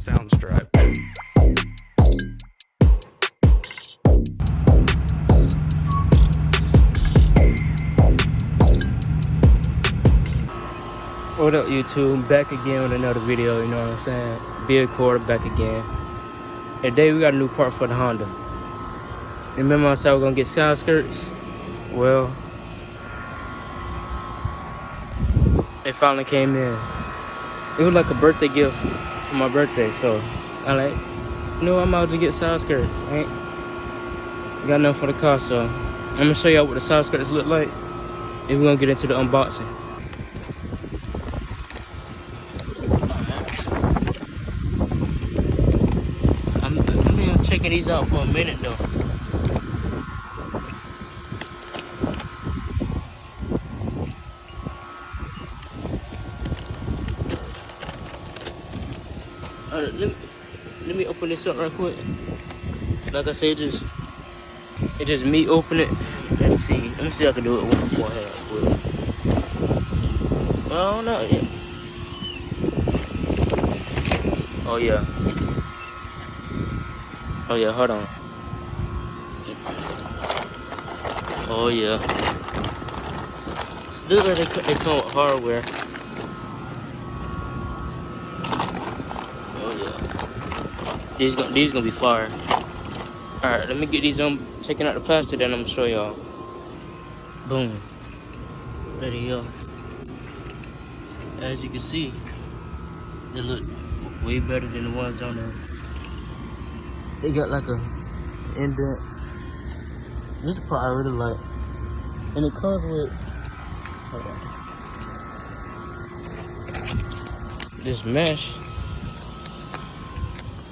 Soundstripe. What up, YouTube? Back again with another video, you know what I'm saying? Big Cord back again. Today we got a new part for the Honda. Remember I said we're gonna get side skirts? Well, they finally came in. It was like a birthday gift for my birthday, so I like, you know, I'm out to get side skirts. Ain't got nothing for the car, so I'm gonna show y'all what the side skirts look like. And we're gonna get into the unboxing. I'm checking these out for a minute though. Let me open this up right quick. Like I said, it's just me open it. Let's see. Let me see if I can do it with one hand quick. Well, I don't know yet. Oh yeah. Oh yeah, hold on. Oh yeah. It's good that they come with hardware. Oh yeah. These gonna be fire. Alright, let me get these taking out the plastic, then I'm gonna show y'all. Boom. There you go. As you can see, they look way better than the ones on there. They got like a indent. This part I really like. And it comes with, hold on, this mesh.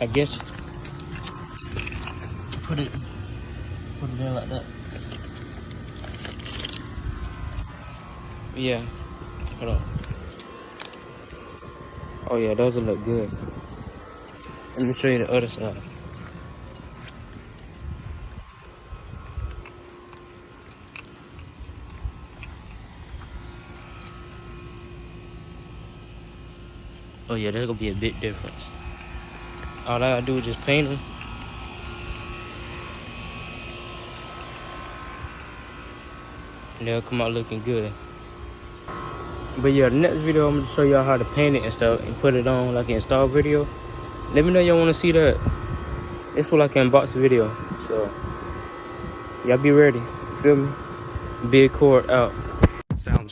I guess put it in like that. Yeah, hold on. Oh yeah, those will look good. Let me show you the other side. Oh yeah, that's gonna be a big difference. All I gotta do is just paint them. And they'll come out looking good. But yeah, the next video I'm gonna show y'all how to paint it and stuff and put it on like an install video. Let me know y'all wanna see that. This was like an unboxing video. So y'all be ready. You feel me? Big Cord out. Sounds